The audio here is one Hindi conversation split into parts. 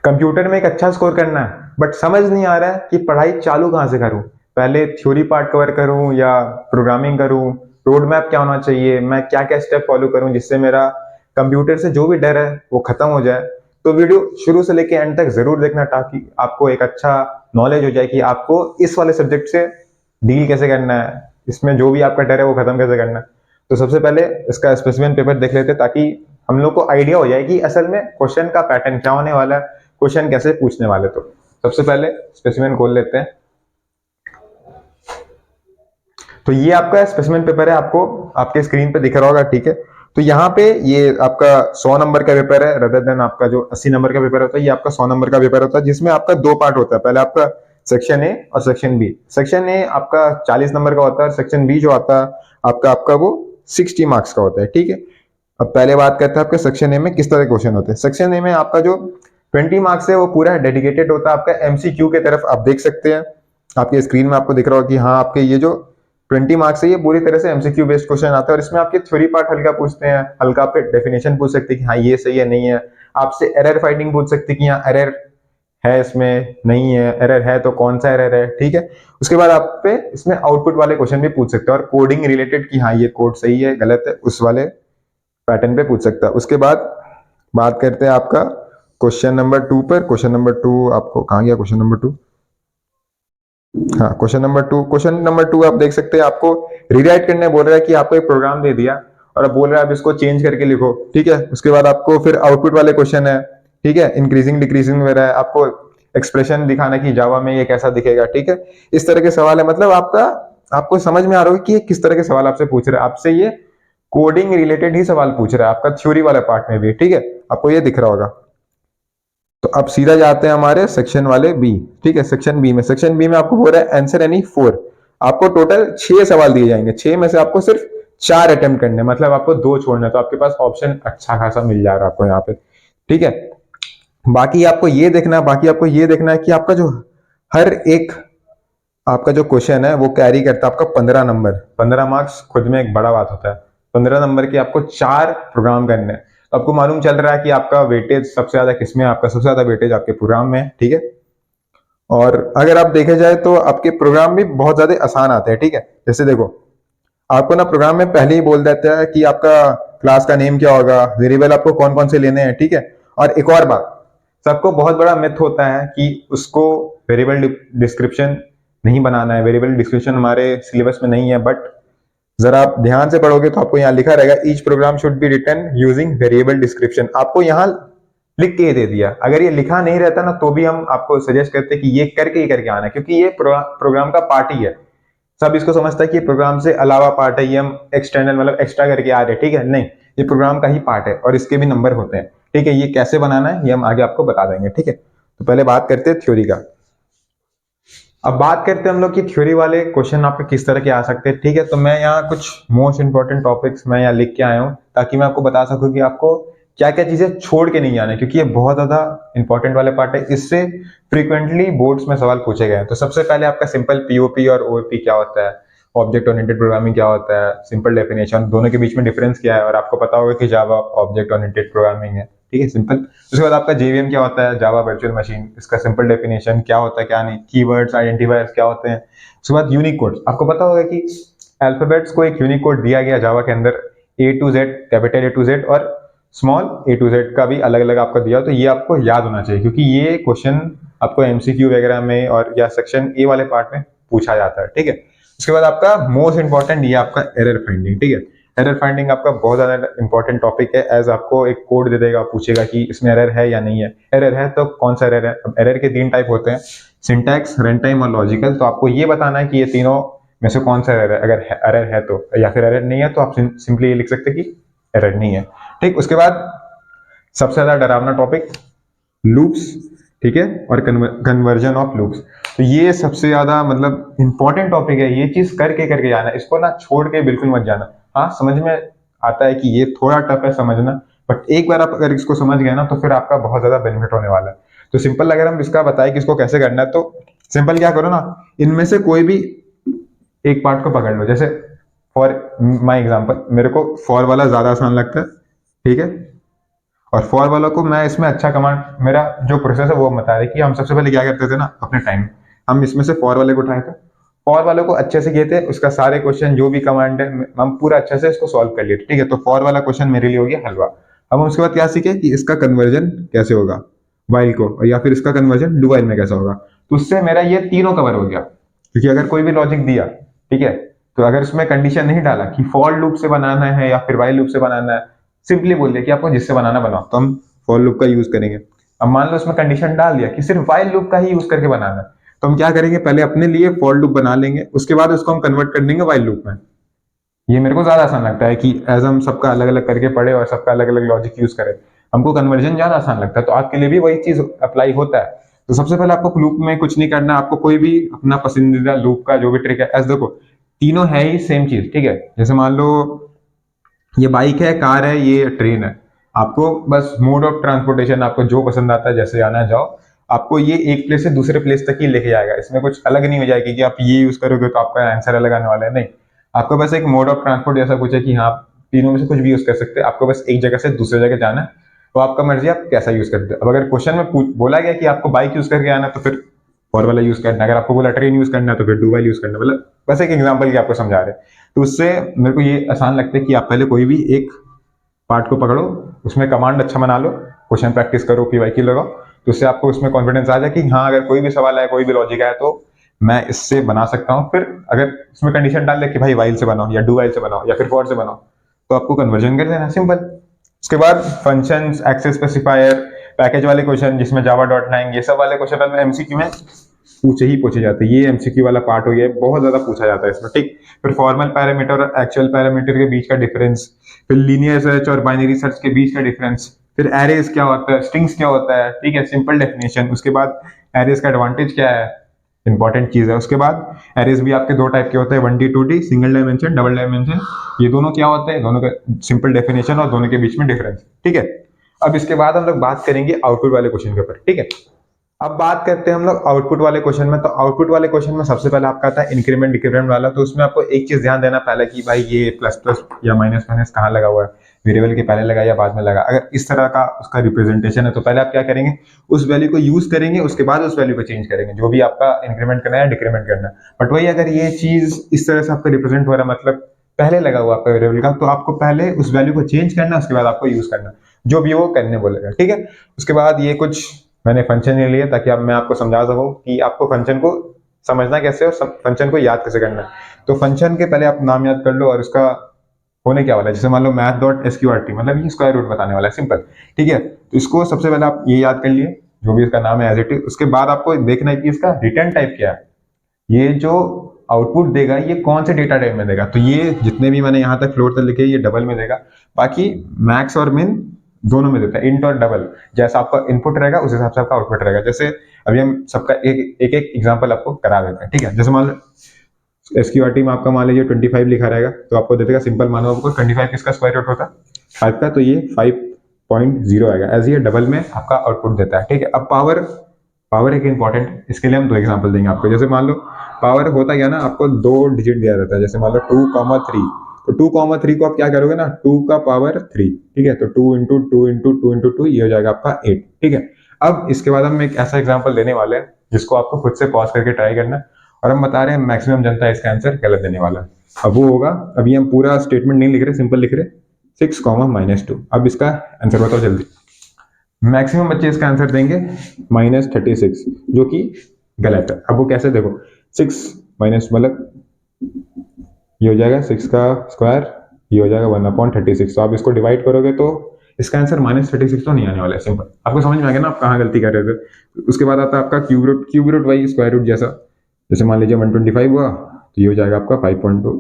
कंप्यूटर में एक अच्छा स्कोर करना है बट समझ नहीं आ रहा है कि पढ़ाई चालू कहाँ से करूं, पहले थ्योरी पार्ट कवर करूं या प्रोग्रामिंग करूं, रोड मैप क्या होना चाहिए, मैं क्या क्या स्टेप फॉलो करूं जिससे मेरा कंप्यूटर से जो भी डर है वो खत्म हो जाए। तो वीडियो शुरू से लेके एंड तक जरूर देखना ताकि आपको एक अच्छा नॉलेज हो जाए कि आपको इस वाले सब्जेक्ट से डील कैसे करना है, इसमें जो भी आपका डर है वो खत्म कैसे करना है। तो सबसे पहले इसका स्पेसिमेन पेपर देख लेते हैं ताकि हम लोग को आइडिया हो जाए कि असल में क्वेश्चन का पैटर्न क्या होने वाला है, क्वेश्चन कैसे पूछने वाले। तो सबसे पहले स्पेसिमेन खोल लेते हैं। तो ये आपका स्पेसिमेन पेपर है, आपको आपके स्क्रीन पे दिख रहा होगा, ठीक है। तो यहाँ पे ये आपका 100 नंबर का पेपर है रदर देन आपका जो 80 नंबर का पेपर होता है। ये आपका 100 नंबर का पेपर होता है जिसमें आपका दो पार्ट होता है, पहले आपका सेक्शन ए और सेक्शन बी। सेक्शन ए आपका 40 नंबर का होता है, सेक्शन बी जो आता है आपका आपका वो 60 मार्क्स का होता है, ठीक है। अब पहले बात करते हैं आपके सेक्शन ए में किस तरह के क्वेश्चन होते हैं। सेक्शन ए में आपका जो 20 मार्क्स है वो पूरा डेडिकेटेड होता है आपका एमसीक्यू के तरफ। आप देख सकते हैं आपके स्क्रीन में आपको दिख रहा होगा कि हाँ आपके ये जो 20 मार्क्स है ये पूरी तरह से एमसीक्यू बेस्ड क्वेश्चन आता है और इसमें आपके थ्योरी पार्ट हल्का पूछते हैं, हल्का आपके डेफिनेशन पूछ सकते हैं कि हाँ ये सही है नहीं है, आपसे एरर फाइंडिंग पूछ सकते हैं कि हाँ एरर है इसमें नहीं है, एरर है तो कौन सा एरर है, ठीक है। उसके बाद आप पे इसमें आउटपुट वाले क्वेश्चन भी पूछ सकते हैं और कोडिंग रिलेटेड कि हाँ ये कोड सही है गलत है उस वाले पैटर्न पे पूछ सकता है। उसके बाद बात करते हैं आपका क्वेश्चन नंबर 2 पर। क्वेश्चन नंबर 2 आपको कहाँ गया क्वेश्चन नंबर 2? हाँ क्वेश्चन नंबर 2 आप देख सकते हैं आपको रीराइट करने बोल रहा है कि आपको एक प्रोग्राम दे दिया और अब बोल रहा है आप इसको चेंज करके लिखो, ठीक है। उसके बाद आपको फिर आउटपुट वाले क्वेश्चन है, ठीक है, इंक्रीजिंग डिक्रीजिंग वगैरह है, आपको एक्सप्रेशन दिखाना कि जावा में ये कैसा दिखेगा, ठीक है। इस तरह के सवाल है, मतलब आपका आपको समझ में आ रहा है कि ये किस तरह के सवाल आपसे पूछ रहा है, आपसे ये कोडिंग रिलेटेड ही सवाल पूछ रहा है आपका थ्योरी वाले पार्ट में भी, ठीक है। आपको ये दिख रहा होगा। तो अब सीधा जाते हैं हमारे सेक्शन वाले बी, ठीक है। सेक्शन बी में आपको बोल रहा है आंसर एनी 4। आपको टोटल 6 सवाल दिए जाएंगे, 6 में से आपको सिर्फ 4 अटेम्प्ट करने, मतलब आपको 2 छोड़ना है। तो आपके पास ऑप्शन अच्छा खासा मिल जा रहा है आपको यहाँ पे, ठीक है। बाकी आपको ये देखना है कि आपका जो हर एक आपका जो क्वेश्चन है वो कैरी करता है आपका 15 नंबर, 15 मार्क्स खुद में एक बड़ा बात होता है। 15 नंबर के आपको 4 प्रोग्राम करने हैं। तो आपको मालूम चल रहा है कि आपका वेटेज सबसे ज्यादा किसमें है, आपका सबसे ज्यादा वेटेज आपके प्रोग्राम में है, ठीक है। और अगर आप देखे जाए तो आपके प्रोग्राम भी बहुत ज्यादा आसान आते हैं, ठीक है। जैसे देखो आपको ना प्रोग्राम में पहले ही बोल देता है कि आपका क्लास का नेम क्या होगा, वेरिएबल आपको कौन कौन से लेने हैं, ठीक है। और एक और बात, सबको बहुत बड़ा मिथ होता है कि उसको वेरिएबल डिस्क्रिप्शन नहीं बनाना है, वेरिएबल डिस्क्रिप्शन हमारे सिलेबस में नहीं है। बट जरा आप ध्यान से पढ़ोगे तो आपको यहाँ लिखा रहेगा each program should be written using variable description. आपको यहाँ लिख के ही दे दिया। अगर ये लिखा नहीं रहता ना तो भी हम आपको सजेस्ट करते कि ये करके ही करके आना है, क्योंकि ये प्रोग्राम का पार्ट ही है। सब इसको समझता है कि प्रोग्राम से अलावा पार्ट है, ये हम एक्सटर्नल मतलब एक्स्ट्रा करके आ रहे हैं, ठीक है। नहीं, ये प्रोग्राम का ही पार्ट है और इसके भी नंबर होते हैं, ठीक है। ये कैसे बनाना है ये हम आगे आपको बता देंगे, ठीक है। तो पहले बात करते हैं थ्योरी का। अब बात करते हैं हम लोग कि थ्योरी वाले क्वेश्चन आपके किस तरह के आ सकते हैं, ठीक है। तो मैं यहाँ कुछ मोस्ट इंपॉर्टेंट टॉपिक्स मैं यहाँ लिख के आया हूँ ताकि मैं आपको बता सकूँ कि आपको क्या क्या चीजें छोड़ के नहीं जाना, क्योंकि ये बहुत ज्यादा इंपॉर्टेंट वाले पार्ट है। इससे फ्रीक्वेंटली बोर्ड्स में सवाल पूछे गए हैं। तो सबसे पहले आपका सिंपल पीओपी और ओओपी क्या होता है, ऑब्जेक्ट ओरिएंटेड प्रोग्रामिंग क्या होता है, सिंपल डेफिनेशन, दोनों के बीच में डिफरेंस क्या है। और आपको पता होगा कि जावा ऑब्जेक्ट ओरिएंटेड प्रोग्रामिंग है, ठीक है, सिंपल। उसके बाद आपका जेवीएम क्या होता है, जावा वर्चुअल मशीन, इसका सिंपल डेफिनेशन क्या होता है क्या नहीं, कीवर्ड्स आइडेंटिफायर्स क्या होते हैं। उसके बाद यूनिक कोड्स, आपको पता होगा कि अल्फाबेट्स को एक यूनिक कोड दिया गया जावा के अंदर, A to Z, capital A to Z और स्मॉल ए टू जेड का भी अलग अलग आपका दिया हो। तो ये आपको याद होना चाहिए क्योंकि ये क्वेश्चन आपको एमसीक्यू वगैरह में और या सेक्शन ए वाले पार्ट में पूछा जाता है, ठीक है। उसके बाद आपका मोस्ट इंपॉर्टेंट ये आपका एरर फाइंडिंग, ठीक है। एरर फाइंडिंग आपका बहुत ज्यादा इंपॉर्टेंट टॉपिक है। एज आपको एक कोड दे देगा, पूछेगा कि इसमें एरर है या नहीं है, एरर है तो कौन सा एरर है। अब एरर के 3 टाइप होते हैं, सिंटैक्स, रन टाइम और लॉजिकल। तो आपको ये बताना है कि ये तीनों में से कौन सा एरर है। अगर एरर है तो, या फिर एरर नहीं है तो आप सिंपली ये लिख सकते हैं कि एरर नहीं है, ठीक। उसके बाद सबसे ज्यादा डरावना टॉपिक लूप्स, ठीक है, और कन्वर्जन ऑफ लूप्स। तो ये सबसे ज्यादा मतलब इंपॉर्टेंट टॉपिक है। ये चीज करके करके जाना, इसको ना छोड़ के बिल्कुल मत जाना। हाँ समझ में आता है कि ये थोड़ा टफ है समझना, बट एक बार आप अगर इसको समझ गए ना तो फिर आपका बहुत ज्यादा बेनिफिट होने वाला है। तो सिंपल अगर हम इसका बताएं कि इसको कैसे करना है, तो सिंपल क्या करो ना, इनमें से कोई भी एक पार्ट को पकड़ लो। जैसे फॉर माई एग्जाम्पल मेरे को फॉर वाला ज्यादा आसान लगता है, ठीक है। और फॉर वालों को मैं इसमें अच्छा कमांड, मेरा जो प्रोसेस है वो बता रहे कि हम सबसे पहले क्या करते थे ना अपने टाइम, हम इसमें से फॉर वाले को उठाए थे, फॉर वालों को अच्छे से किए थे, उसका सारे क्वेश्चन जो भी कमांड है हम पूरा अच्छे से इसको सॉल्व कर लिए थे, ठीक है। तो फॉर वाला क्वेश्चन मेरे लिए हो गया हलवा। अब हम उसके बाद क्या सीखे कि इसका कन्वर्जन कैसे होगा वाइल को, या फिर इसका कन्वर्जन डू वाइल में कैसा होगा। तो उससे मेरा ये तीनों कवर हो गया, क्योंकि अगर कोई भी लॉजिक दिया, ठीक है, तो अगर उसमें कंडीशन नहीं डाला कि फॉर लूप से बनाना है या फिर वाइल लूप से बनाना है, सिंपली बोल दिया कि आपको जिससे बनाना बनाओ, तो हम फॉर लूप का यूज करेंगे। अब मान लो उसमें कंडीशन डाल दिया कि सिर्फ वाइल लूप का ही यूज करके बनाना है, तो हम क्या करेंगे, पहले अपने लिए फॉर लूप बना लेंगे, उसके बाद उसको हम कन्वर्ट कर देंगे वाइल लूप में। ये मेरे को ज्यादा आसान लगता है कि एज हम सबका अलग अलग करके पढ़े और सबका अलग अलग लॉजिक यूज करें, हमको कन्वर्जन ज्यादा आसान लगता है। तो आपके लिए भी वही चीज अप्लाई होता है। तो सबसे पहले आपको लूप में कुछ नहीं करना, आपको कोई भी अपना पसंदीदा लूप का जो भी ट्रिक है, ऐसे देखो तीनों है ही सेम चीज, ठीक है। जैसे मान लो ये बाइक है, कार है, ये ट्रेन है, आपको बस मोड ऑफ ट्रांसपोर्टेशन आपको जो पसंद आता है जैसे आना जाओ, आपको ये एक प्लेस से दूसरे प्लेस तक ही लेके जाएगा, इसमें कुछ अलग नहीं हो जाएगी कि आप ये यूज करोगे तो आपका आंसर अलग आने वाला है, नहीं। आपको बस एक मोड ऑफ ट्रांसपोर्ट जैसा कुछ है कि हाँ तीनों में से कुछ भी यूज कर सकते हैं, आपको बस एक जगह से दूसरे जगह जाना है, तो आपका मर्जी आप कैसा यूज करते हो। अब अगर क्वेश्चन में बोला गया कि आपको बाइक यूज करके आना, तो फिर फॉर वाला यूज करना है, अगर आपको बोला ट्रेन यूज करना है तो फिर डू वाइल यूज करना है, मतलब बस एक एग्जाम्पल की आपको समझा रहे हैं। तो उससे मेरे को ये आसान लगता है कि आप पहले कोई भी एक पार्ट को पकड़ो, उसमें कमांड अच्छा बना लो, क्वेश्चन प्रैक्टिस करो, पीवाईक्यू लगाओ, तो उससे आपको उसमें कॉन्फिडेंस आ जाए कि हाँ अगर कोई भी सवाल है, कोई भी लॉजिक है, तो मैं इससे बना सकता हूँ। फिर अगर इसमें कंडीशन डाल दे कि भाई वाइल से बनाओ या डू वाइल से बनाओ या फिर फॉर से बनाओ, तो आपको कन्वर्जन कर देना, सिंपल। उसके बाद फंक्शंस, एक्सेस स्पेसिफायर, पैकेज वाले क्वेश्चन जिसमें जावा डॉट लाइन, ये सब वाले क्वेश्चन एमसीक्यू में पूछे जाते हैं। ये एमसीक्यू वाला पार्ट हो गया, बहुत ज्यादा पूछा जाता है इसमें, ठीक। फिर फॉर्मल पैरामीटर और एक्चुअल पैरामीटर के बीच का डिफरेंस, फिर लीनियर सर्च और बाइनरी सर्च के बीच का डिफरेंस, फिर एरेज क्या होता है, स्ट्रिंग्स क्या होता है, ठीक है, सिंपल डेफिनेशन। उसके बाद एरेज का एडवांटेज क्या है, इंपॉर्टेंट चीज है। उसके बाद एरेज भी आपके दो टाइप के होते हैं, 1D 2D, single dimension, double dimension. ये दोनों क्या होते हैं, दोनों का सिंपल डेफिनेशन और दोनों के बीच में डिफरेंस, ठीक है। अब इसके बाद हम लोग बात करेंगे आउटपुट वाले क्वेश्चन के ऊपर, ठीक है। अब बात करते हैं हम लोग आउटपुट वाले क्वेश्चन में। तो आउटपुट वाले क्वेश्चन में सबसे पहले आपका आता है इंक्रीमेंट डिक्रीमेंट वाला। तो उसमें आपको एक चीज ध्यान देना पहले कि भाई ये प्लस प्लस या माइनस माइनस कहाँ लगा हुआ है, वेरिएबल के पहले लगा या बाद में लगा। अगर इस तरह का उसका रिप्रेजेंटेशन है तो पहले आप क्या करेंगे, उस वैल्यू को यूज करेंगे, उसके बाद उस वैल्यू को चेंज करेंगे, जो भी आपका इंक्रीमेंट करना है डिक्रीमेंट करना है। बट वही अगर ये चीज इस तरह से आपका रिप्रेजेंट हो रहा है, मतलब पहले लगा हुआ आपका वेरिएबल का, तो आपको पहले उस वैल्यू को चेंज करना, उसके बाद आपको यूज करना, जो भी वो करने बोलेगा, ठीक है। उसके बाद ये कुछ मैंने फंक्शन ले लिए ताकि अब मैं आपको समझा सकूं कि आपको फंक्शन को समझना कैसे और फंक्शन को याद कैसे करना है। तो फंक्शन के पहले आप नाम याद कर लो और उसका होने क्या वाला है। जैसे मान लो मैथ डॉट एसक्यूआरटी, मतलब ये स्क्वायर रूट बताने वाला है, सिंपल, ठीक है। तो इसको सबसे पहले आप ये याद कर लिए, जो भी इसका नाम है एज इट इज। उसके बाद आपको देखना है कि इसका रिटर्न टाइप क्या है, ये जो आउटपुट देगा ये कौन से डेटा टाइप में देगा। तो ये जितने भी मैंने यहाँ तक फ्लोर तक लिखे ये डबल में देगा, बाकी मैक्स और मिन दोनों में देता है, इंट और डबल। जैसा आपका इनपुट रहेगा उस हिसाब से आपका आउटपुट रहेगा। जैसे अभी हम सबका एक एग्जांपल आपको करा देते हैं, ठीक है। जैसे मान लो एसक्यूआरटी में आपका मान लीजिए 25 लिखा रहेगा, तो आपको दे देगा, सिंपल मानो आपको 25 किसका स्क्वायर रूट होता है 5 का, तो ये 5.0 आएगा। एज ये डबल में आपका आउटपुट देता है, ठीक है। अब पावर, पावर एक इंपॉर्टेंट, इसके लिए हम दो एग्जांपल देंगे आपको। जैसे मान लो पावर होता क्या ना, आपको दो डिजिट दिया रहता है, जैसे मान लो 2,3, तो 2,3 को आप क्या करोगे ना, 2 का पावर 3, ठीक है। तो 2 इंटू 2 इंटू 2 इंटू 2 ये हो जाएगा आपका 8, ठीक है। अब इसके बाद हम एक ऐसा एग्जाम्पल देने वाले हैं जिसको आपको खुद से पॉज करके ट्राई करना है, और हम बता रहे हैं मैक्सिमम जनता इसका आंसर गलत देने वाला है। अब वो होगा, अभी हम पूरा स्टेटमेंट नहीं लिख रहे, सिंपल लिख रहे 6, -2। अब इसका आंसर बताओ जल्दी। मैक्सिमम बच्चे इसका आंसर देंगे -36, जो कि गलत है। अब वो कैसे, देखो 6 माइनस मतलब ये हो जाएगा 6 का स्क्वायर, ये हो जाएगा 1/36। तो आप इसको डिवाइड करोगे तो इसका आंसर -36 तो नहीं आने वाला है, सिंपल। आपको समझ में आ गया ना आप कहाँ गलती कर रहे थे। उसके बाद आता है आपका क्यूब रूट वही स्क्वायर रूट जैसा, जैसे मान लीजिए 125 हुआ तो ये हो जाएगा आपका 5.2,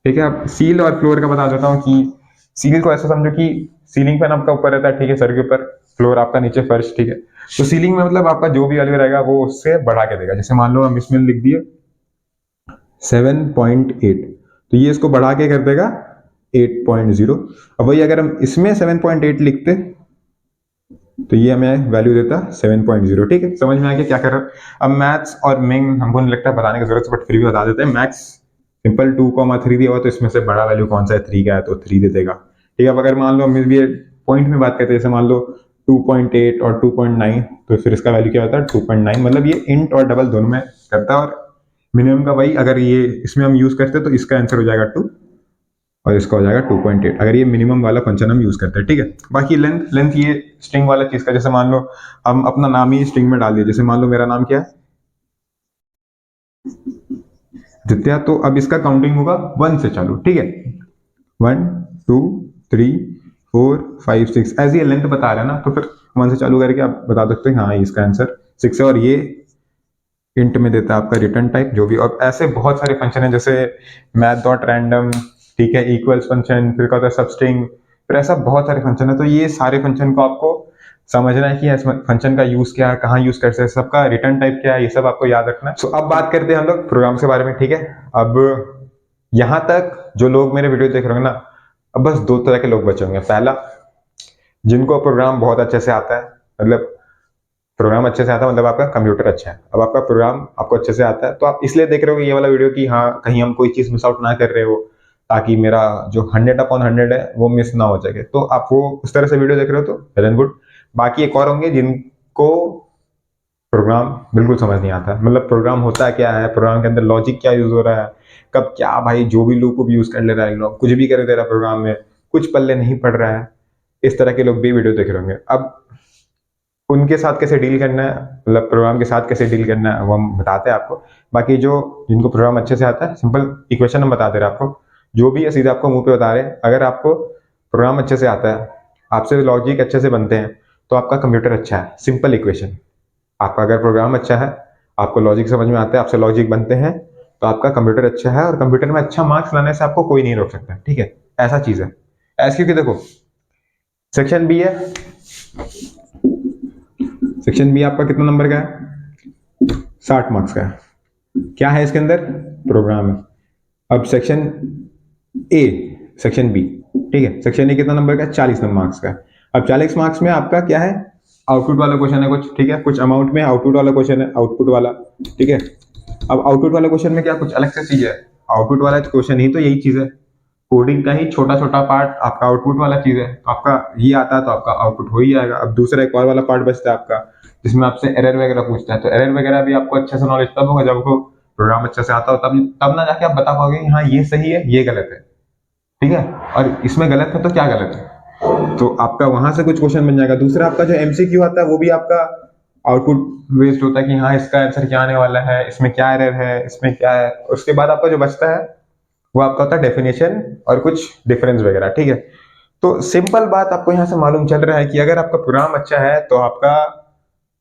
ठीक है। अब सील और फ्लोर का बता देता हूँ कि सील को ऐसा समझो कि सीलिंग फैन आपका ऊपर रहता है, ठीक है, सर के ऊपर, फ्लोर आपका नीचे फर्श, ठीक है। तो सीलिंग में मतलब आपका जो भी वैल्यू रहेगा वो उससे बढ़ा के देगा। जैसे मान लो हम इसमें लिख दिए 7.8, तो ये इसको बढ़ा के कर देगा 8.0। अब वही अगर हम इसमें 7.8 लिखते तो ये हमें वैल्यू देता 7.0, ठीक है। समझ में आ गया क्या कर रहा है। अब मैथ्स और मिंग हमको नहीं लगता बताने की जरूरत, बट फिर भी बता देते हैं। मैथ्स सिंपल 2,3 दिया हुआ, तो इसमें से बड़ा वैल्यू कौन सा है, 3 का है, तो 3 दे देगा, ठीक है। अब अगर मान लो हम भी पॉइंट में बात करते हैं, जैसे मान लो 2.8 और 2.9, तो फिर इसका वैल्यू क्या होता है 2.9, मतलब ये इंट और डबल दोनों में करता है। और मिनिमम का वही, अगर ये इसमें हम यूज करते हैं तो इसका आंसर हो जाएगा 2 और इसका हो जाएगा 2.8, अगर ये मिनिमम वाला फंक्शन हम यूज करते हैं, ठीक है। बाकी लेंथ ये स्ट्रिंग वाला चीज का, जैसे मान लो हम अपना नाम ही स्ट्रिंग में डाल दिए, जैसे मान लो मेरा नाम क्या है आदित्य, तो अब इसका काउंटिंग होगा 1 से चालू, ठीक है। 1 2 3 4 5 6, ऐसे ये लेंथ बता रहा है ना, तो फिर 1 से चालू करके आप बता सकते हैं हाँ इसका आंसर 6 है। और ये इंट में देता है आपका रिटर्न टाइप जो भी। और ऐसे बहुत सारे फंक्शन है, जैसे मैथ डॉट रैंडम, ठीक है, इक्वल्स फंक्शन, फिर क्या होता है सबस्ट्रिंग, फिर ऐसा बहुत सारे फंक्शन है। तो ये सारे फंक्शन को आपको समझना है कि इस फंक्शन का यूज क्या है, कहाँ यूज करते हैं, सबका रिटर्न टाइप क्या है, ये सब आपको याद रखना है। सो अब बात करते हैं हम लोग प्रोग्राम के बारे में, ठीक है। अब यहां तक जो लोग मेरे वीडियो देख रहे होंगे ना, अब बस दो तरह के लोग बचे होंगे। पहला, जिनको प्रोग्राम बहुत अच्छे से आता है, मतलब प्रोग्राम अच्छे से आता है मतलब आपका कंप्यूटर अच्छा है, अब आपका प्रोग्राम आपको अच्छे से आता है, तो आप इसलिए देख रहे हो ये वाला वीडियो कि हाँ कहीं हम कोई चीज मिस आउट ना कर रहे हो, ताकि मेरा जो 100/100 है वो मिस ना हो सके। तो आप वो उस तरह से वीडियो देख रहे हो तो वेल एंड गुड। बाकी एक और होंगे जिनको प्रोग्राम बिल्कुल समझ नहीं आता, मतलब प्रोग्राम होता क्या है, प्रोग्राम के अंदर लॉजिक क्या यूज हो रहा है, कब क्या भाई जो भी लूप यूज कर ले रहा है लोग, कुछ भी कर दे रहा है प्रोग्राम में, कुछ पल्ले नहीं पड़ रहा है, इस तरह के लोग भी वीडियो देख रहे होंगे। अब उनके साथ कैसे डील करना है, मतलब प्रोग्राम के साथ कैसे डील करना है वो हम बताते हैं आपको। बाकी जो जिनको प्रोग्राम अच्छे से आता है, सिंपल इक्वेशन हम बता दे रहे हैं आपको, जो भी है सीधे आपको मुंह पे बता रहे हैं। अगर आपको प्रोग्राम अच्छे से आता है, आपसे लॉजिक अच्छे से बनते हैं, तो आपका कंप्यूटर अच्छा है। सिंपल इक्वेशन, आपका अगर प्रोग्राम अच्छा है, आपको लॉजिक समझ में आता है, आपसे लॉजिक बनते हैं, तो आपका कंप्यूटर अच्छा है। और कंप्यूटर में अच्छा मार्क्स लाने से आपको कोई नहीं रोक सकता, ठीक है, ऐसा चीज है। ऐसे क्योंकि देखो सेक्शन बी है, सेक्शन बी आपका कितना नंबर का है, 60 मार्क्स का है। क्या है इसके अंदर, प्रोग्राम है। अब सेक्शन ए, सेक्शन बी, ठीक है, सेक्शन ए कितना नंबर का है, 40 नंबर मार्क्स का है। अब 40 मार्क्स में आपका क्या है, आउटपुट वाला क्वेश्चन है कुछ, ठीक है, कुछ अमाउंट में आउटपुट वाला क्वेश्चन है, आउटपुट वाला, ठीक है। अब आउटपुट वाले क्वेश्चन में क्या कुछ अलग से चीज है, आउटपुट वाला क्वेश्चन ही तो यही चीज है, कोडिंग का ही छोटा छोटा पार्ट आपका आउटपुट वाला चीज है। तो आपका ये आता है तो आपका आउटपुट हो ही जाएगा। अब दूसरा एक और वाला पार्ट बचता है आपका, जिसमें आपसे एरर वगैरह पूछता है, तो एरर वगैरह भी आपको अच्छे से नॉलेज तब होगा जब आपको प्रोग्राम अच्छे से आता हो, तब ना जाके आप बता पाओगे कि हाँ ये सही है ये गलत है, ठीक है, और इसमें गलत है तो क्या गलत है, तो आपका वहां से कुछ क्वेश्चन बन जाएगा। दूसरा आपका जो एमसीक्यू आता है वो भी आपका आउटपुट बेस्ड होता है कि हाँ इसका आंसर क्या आने वाला है, इसमें क्या एरर है, इसमें क्या है। उसके बाद आपका जो बचता है वो आपका होता है डेफिनेशन और कुछ डिफरेंस वगैरह, ठीक है। तो सिंपल बात आपको यहाँ से मालूम चल रहा है कि अगर आपका प्रोग्राम अच्छा है तो आपका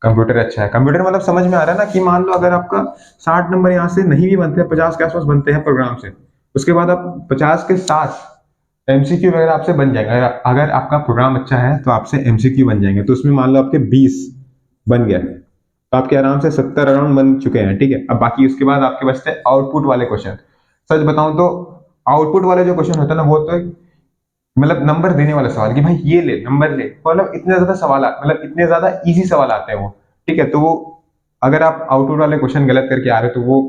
कंप्यूटर अच्छा है। कंप्यूटर मतलब समझ में आ रहा है ना, कि मान लो अगर आपका 60 नंबर यहाँ से नहीं भी बनते हैं, 50 के आसपास बनते हैं प्रोग्राम से, उसके बाद आप 50 के साथ एमसीक्यू वगैरह आपसे बन जाएगा। अगर आपका प्रोग्राम अच्छा है तो आपसे एमसीक्यू बन जाएंगे। तो उसमें मान लो आपके 20 बन गए तो आपके आराम से 70 अराउंड बन चुके हैं, ठीक है। अब बाकी उसके बाद आपके बचते हैं आउटपुट वाले क्वेश्चन। सच बताऊं तो आउटपुट वाले जो क्वेश्चन होता है ना, वो तो मतलब नंबर देने वाला सवाल कि भाई ये ले नंबर ले, मतलब इतने ज्यादा सवाल मतलब इतने ज्यादा इजी सवाल आते हैं वो, ठीक है। तो वो अगर आप आउटपुट वाले क्वेश्चन गलत करके आ रहे हो तो वो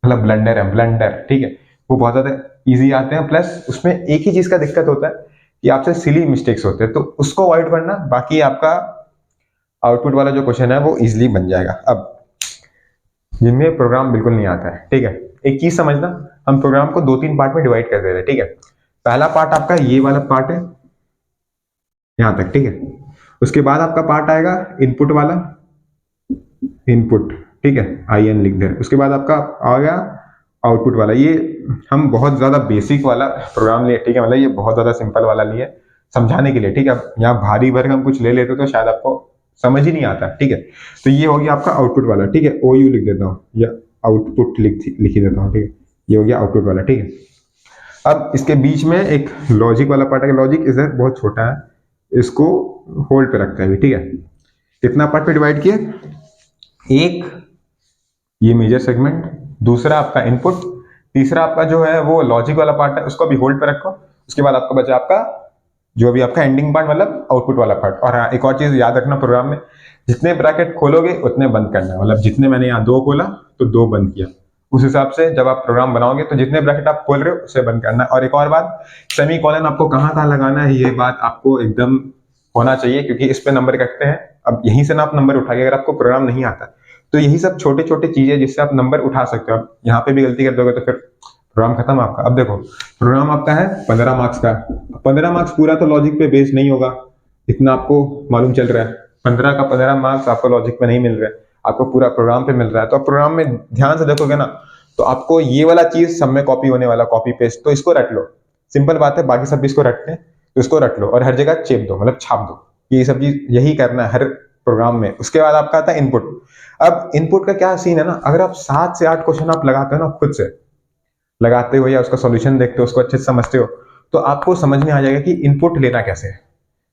मतलब ब्लंडर है, ब्लंडर, ठीक है। वो बहुत ज्यादा इजी आते हैं, प्लस उसमें एक ही चीज का दिक्कत होता है कि आपसे सिली मिस्टेक्स होते हैं, तो उसको अवॉइड करना। बाकी आपका आउटपुट वाला जो क्वेश्चन है वो इजिली बन जाएगा। अब जिनमें प्रोग्राम बिल्कुल नहीं आता है, ठीक है, एक चीज समझना, हम प्रोग्राम को 2-3 पार्ट में डिवाइड कर दे रहे हैं, ठीक है। पहला पार्ट आपका ये वाला पार्ट है यहां तक, ठीक है। उसके बाद आपका पार्ट आएगा इनपुट वाला, इनपुट, ठीक है, आई एन लिख दे। उसके बाद आपका आ गया आउटपुट वाला। ये हम बहुत ज्यादा बेसिक वाला प्रोग्राम लिए, ठीक है, मतलब ये बहुत ज्यादा सिंपल वाला लिए समझाने के लिए, ठीक है। अब यहाँ भारी भरकम हम कुछ ले लेते तो शायद आपको समझ ही नहीं आता, ठीक है। तो ये हो गया आपका आउटपुट वाला, ठीक है, ओ यू लिख देता हूँ या आउटपुट लिख ही देता हूँ, ठीक है। ये हो गया आउटपुट वाला, ठीक है। अब इसके बीच में एक लॉजिक वाला पार्ट है। लॉजिक इधर बहुत छोटा है, इसको होल्ड पे रखते हैं अभी, ठीक है। कितना पार्ट पे डिवाइड किया, एक ये मेजर सेगमेंट, दूसरा आपका इनपुट, तीसरा आपका जो है वो लॉजिक वाला पार्ट है, उसको भी होल्ड पे रखो। उसके बाद आपका बचा आपका जो भी आपका एंडिंग पार्ट, मतलब आउटपुट वाला पार्ट। और हाँ एक और चीज याद रखना, प्रोग्राम में जितने ब्रैकेट खोलोगे उतने बंद करना है, मतलब जितने मैंने यहाँ 2 खोला तो 2 बंद किया, उस हिसाब से जब आप प्रोग्राम बनाओगे तो जितने ब्रैकेट आप खोल रहे हो उसे बंद करना है। और एक और बात, सेमी कॉलन आपको कहाँ कहाँ लगाना है, ये बात आपको एकदम होना चाहिए, क्योंकि इस पे नंबर कटते हैं। अब यहीं से ना आप नंबर उठाइए, अगर आपको प्रोग्राम नहीं आता तो यही सब छोटे छोटे चीजें जिससे आप नंबर उठा सकते हो। अब यहाँ पे भी गलती कर दोगे तो फिर प्रोग्राम खत्म आपका। अब देखो, प्रोग्राम आपका है 15 मार्क्स का। 15 मार्क्स पूरा तो लॉजिक पे बेस्ड नहीं होगा, इतना आपको मालूम चल रहा है। 15 का 15 मार्क्स आपको लॉजिक पे नहीं मिल रहा है, आपको पूरा प्रोग्राम पे मिल रहा है। तो प्रोग्राम में ध्यान से देखोगे ना, तो आपको ये वाला चीज सब में कॉपी होने वाला, कॉपी पेस्ट, तो इसको रट लो। सिंपल बात है, बाकी सब इसको रटते हैं, तो इसको रट लो और हर जगह चेप दो, मतलब छाप दो। ये सब चीज यही करना है हर प्रोग्राम में। उसके बाद आपका आता है इनपुट। अब इनपुट का क्या सीन है ना, अगर आप 7 से 8 क्वेश्चन आप लगाते हो ना, खुद से लगाते हो या उसका सॉल्यूशन देखते हो, उसको अच्छे से समझते हो, तो आपको समझ में आ जाएगा कि इनपुट लेना कैसे है।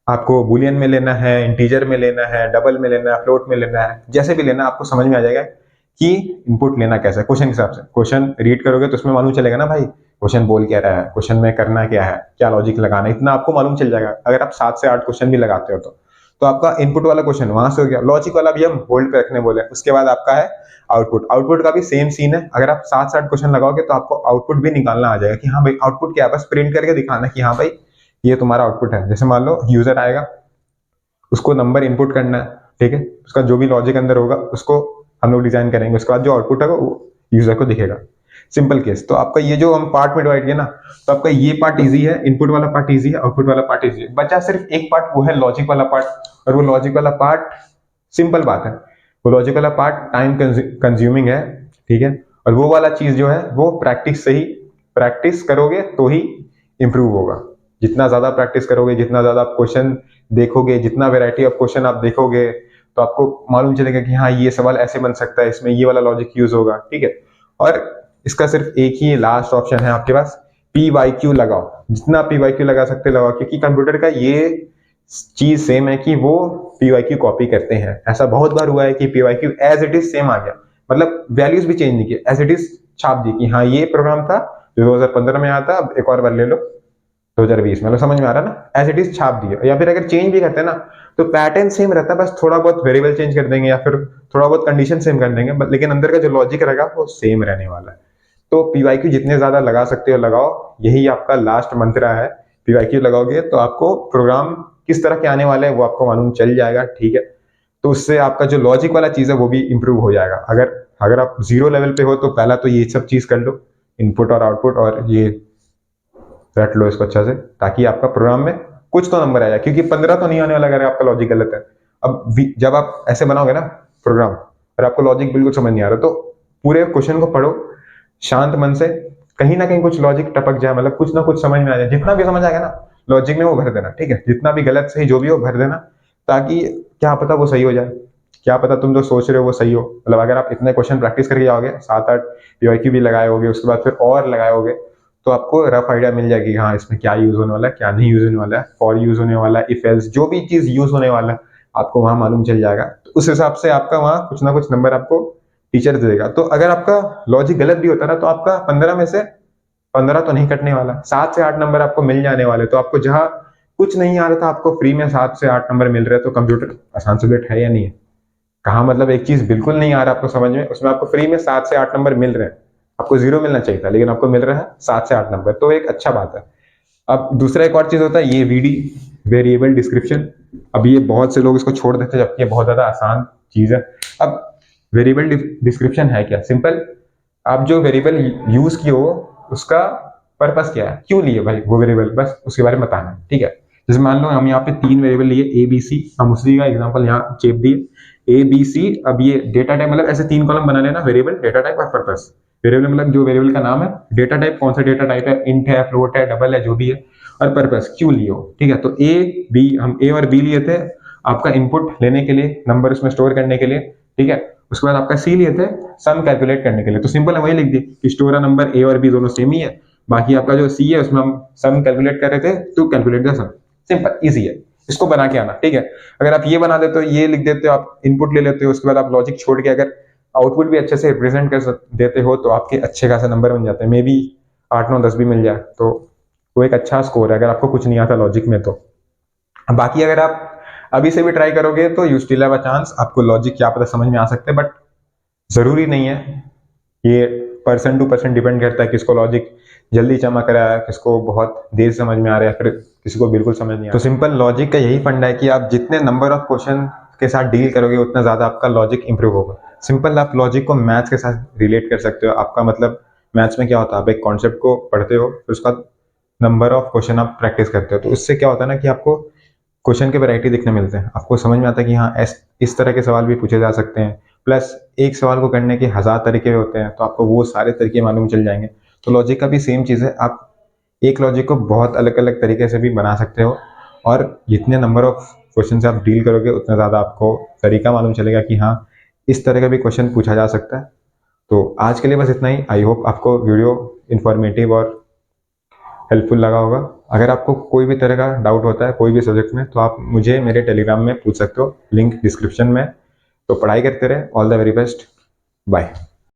आपको बुलियन में लेना है, इंटीजर में लेना है, डबल में लेना है, फ्लोट में लेना है, जैसे भी लेना है, आपको समझ में आ जाएगा कि इनपुट लेना कैसे है। क्वेश्चन के हिसाब से क्वेश्चन रीड करोगे तो उसमें मालूम चलेगा ना भाई, क्वेश्चन बोल क्या रहा है, क्वेश्चन में करना क्या है, क्या लॉजिक लगाना है, इतना आपको मालूम चल जाएगा। अगर आप 7 से 8 क्वेश्चन भी लगाते हो तो आपका इनपुट वाला क्वेश्चन वहां से हो गया। लॉजिक वाला भी हम होल्ड पे रखने बोले। उसके बाद आपका है आउटपुट। आउटपुट का भी सेम सीन है, अगर आप 7 से 8 क्वेश्चन लगाओगे तो आपको आउटपुट भी निकालना आ जाएगा कि हाँ भाई आउटपुट क्या है, बस प्रिंट करके दिखाना कि हाँ भाई ये तुम्हारा आउटपुट है। जैसे मान लो यूजर आएगा, उसको नंबर इनपुट करना है, ठीक है, उसका जो भी लॉजिक अंदर होगा उसको हम लोग डिजाइन करेंगे, उसके बाद जो आउटपुट है वो यूजर को दिखेगा। Simple case. तो आपका ये जो हम पार्ट में डिवाइड किया ना, तो आपका ये पार्ट इजी है, इनपुट वाला पार्ट इजी है, आउटपुट वाला पार्ट इजी है। बचा सिर्फ एक पार्ट, वो है लॉजिक वाला पार्ट। और वो लॉजिक वाला पार्ट सिंपल बात है, वो लॉजिक वाला पार्ट टाइम कंज्यूमिंग है, ठीक है। और वो वाला चीज जो है वो प्रैक्टिस से ही, प्रैक्टिस करोगे तो ही इंप्रूव होगा। जितना ज्यादा प्रैक्टिस करोगे, जितना ज्यादा आप क्वेश्चन देखोगे, जितना वेराइटी ऑफ क्वेश्चन आप देखोगे, तो आपको मालूम चलेगा कि हाँ ये सवाल ऐसे बन सकता है, इसमें ये वाला लॉजिक यूज होगा, ठीक है। और इसका सिर्फ एक ही लास्ट ऑप्शन है आपके पास, पी वाई क्यू लगाओ। जितना पी वाई क्यू लगा सकते लगाओ, क्योंकि कंप्यूटर का ये चीज सेम है कि वो पी वाई क्यू कॉपी करते हैं। ऐसा बहुत बार हुआ है कि P Y Q as it is same आ गया, मतलब वैल्यूज भी चेंज नहीं किए, एज इट इज छाप दी कि हाँ ये प्रोग्राम था जो 2015 में आता, अब एक और बार ले लो 2020 में। मतलब समझ में आ रहा है ना, एज इट इज छाप दिया। या फिर अगर चेंज भी करते हैं ना तो पैटर्न सेम रहता है, बस थोड़ा बहुत वेरिएबल चेंज कर देंगे या फिर थोड़ा बहुत कंडीशन सेम कर देंगे, लेकिन अंदर का जो लॉजिक रहेगा वो सेम रहने वाला है। तो पीवाईक्यू जितने ज्यादा लगा सकते हो लगाओ, यही आपका लास्ट मंत्र है। पीवाईक्यू लगाओगे तो आपको प्रोग्राम किस तरह के आने वाले हैं वो आपको मालूम चल जाएगा, ठीक है। तो उससे आपका जो लॉजिक वाला चीज है वो भी इंप्रूव हो जाएगा। अगर अगर आप 0 लेवल पे हो तो पहला तो ये सब चीज कर लो, इनपुट और आउटपुट, और ये रट लो इसको अच्छा से, ताकि आपका प्रोग्राम में कुछ तो नंबर आएगा। क्योंकि 15 तो नहीं आने वाला अगर आपका लॉजिक गलत है। अब जब आप ऐसे बनाओगे ना प्रोग्राम और आपको लॉजिक बिल्कुल समझ नहीं आ रहा, तो पूरे क्वेश्चन को पढ़ो शांत मन से, कहीं ना कहीं कुछ लॉजिक टपक जाए, मतलब कुछ ना कुछ समझ में आ जाए। जितना भी समझ आएगा ना लॉजिक में वो भर देना, ठीक है। जितना भी गलत सही जो भी हो भर देना, ताकि क्या पता वो सही हो जाए, क्या पता तुम जो सोच रहे हो वो सही हो। मतलब अगर आप इतने क्वेश्चन प्रैक्टिस करके जाओगे, 7-8 पीवाईक्यू भी लगाए होगे, उसके बाद फिर और लगाए होगे, तो आपको रफ आइडिया मिल जाएगी हाँ इसमें क्या यूज होने वाला है, क्या नहीं यूज होने वाला है, फॉर यूज होने वाला है, इफ एल्स, जो भी चीज यूज होने वाला है आपको वहां मालूम चल जाएगा। तो उस हिसाब से आपका वहां कुछ ना कुछ नंबर आपको टीचर दे देगा। तो अगर आपका लॉजिक गलत भी होता है ना, तो आपका 15 में से 15 तो नहीं कटने वाला, 7 से 8 नंबर आपको मिल जाने वाले। तो आपको जहां कुछ नहीं आ रहा था आपको फ्री में 7 से 8 नंबर मिल रहे हैं, तो कंप्यूटर आसान सब्जेक्ट है या नहीं है? कहा मतलब एक चीज बिल्कुल नहीं आ रहा आपको समझ में, उसमें आपको फ्री में 7 से 8 नंबर मिल रहे हैं। आपको 0 मिलना चाहिए था, लेकिन आपको मिल रहा है 7 से 8 नंबर, तो एक अच्छा बात है। अब दूसरा एक और चीज होता है ये वीडी, वेरिएबल डिस्क्रिप्शन। अब ये बहुत से लोग इसको छोड़ देते हैं, जबकि ये बहुत ज्यादा आसान चीज है। अब वेरिएबल डिस्क्रिप्शन है क्या? सिंपल, आप जो वेरिएबल यूज किए हो उसका पर्पस क्या है, क्यों लिए भाई वो वेरिएबल, बस उसके बारे में बताना है, ठीक है। जैसे मान लो हम यहाँ पे 3 वेरिएबल लिए ए बी सी, हम उसी का एग्जांपल यहाँ चेप दिए ए बी सी। अब ये डेटा टाइप, मतलब ऐसे 3 कॉलम बना लेना, वेरिएबल, डेटा टाइप और पर्पस। वेरिएबल मतलब जो वेरिएबल का नाम है, डेटा टाइप कौन सा डेटा टाइप है, इंट है, फ्लोट है, डबल है, जो भी है, और पर्पस क्यों लिए हो, ठीक है। तो ए बी, हम ए और बी लिए थे आपका इनपुट लेने के लिए, नंबर उसमें स्टोर करने के लिए, ठीक है। उसके बाद आपका सी लिए थे सम कैलकुलेट करने के लिए। तो सिंपल है, वही लिख दी कि स्टोर नंबर ए और बी दोनों सेम ही है, बाकी आपका जो सी है उसमें हम सम कैलकुलेट कर रहे थे, to calculate the sum. Simple easy है, इसको बना के आना, ठीक है। अगर आप ये बना देते हो, ये लिख देते हो, आप इनपुट ले लेते हो, उसके बाद आप लॉजिक छोड़ के अगर आउटपुट भी अच्छे से रिप्रेजेंट कर देते हो, तो आपके अच्छे खासे नंबर बन जाते हैं। मे बी 8 9 10 भी मिल जाए तो वो एक अच्छा स्कोर है, अगर आपको कुछ नहीं आता लॉजिक में तो। बाकी अगर आप अभी से भी ट्राई करोगे तो you still have a chance, आपको लॉजिक क्या पता समझ में आ सकते हैं, बट जरूरी नहीं है। ये पर्सन टू पर्सन डिपेंड करता है, किसको लॉजिक जल्दी चमक रहा है, किसको बहुत देर समझ में आ रहा है, फिर किसी को बिल्कुल समझ नहीं आ रहा। तो सिंपल लॉजिक का यही फंडा है कि आप जितने नंबर ऑफ क्वेश्चन के साथ डील करोगे उतना ज़्यादा आपका लॉजिक इंप्रूव होगा। सिंपल आप लॉजिक को मैथ्स के साथ रिलेट कर सकते हो। आपका मतलब मैथ्स में क्या होता है, आप एक कॉन्सेप्ट को पढ़ते हो, फिर उसका नंबर ऑफ क्वेश्चन आप प्रैक्टिस करते हो, तो उससे क्या होता है ना कि आपको क्वेश्चन के वैरायटी दिखने मिलते हैं। आपको समझ में आता है कि हाँ इस तरह के सवाल भी पूछे जा सकते हैं, प्लस एक सवाल को करने के 1000 तरीके होते हैं, तो आपको वो सारे तरीके मालूम चल जाएंगे। तो लॉजिक का भी सेम चीज़ है, आप एक लॉजिक को बहुत अलग अलग तरीके से भी बना सकते हो, और जितने नंबर ऑफ क्वेश्चन से आप डील करोगे उतना ज़्यादा आपको तरीका मालूम चलेगा कि हाँ इस तरह का भी क्वेश्चन पूछा जा सकता है। तो आज के लिए बस इतना ही। आई होप आपको वीडियो इन्फॉर्मेटिव और हेल्पफुल लगा होगा। अगर आपको कोई भी तरह का डाउट होता है कोई भी सब्जेक्ट में, तो आप मुझे मेरे टेलीग्राम में पूछ सकते हो, लिंक डिस्क्रिप्शन में। तो पढ़ाई करते रहे। All the very best. Bye.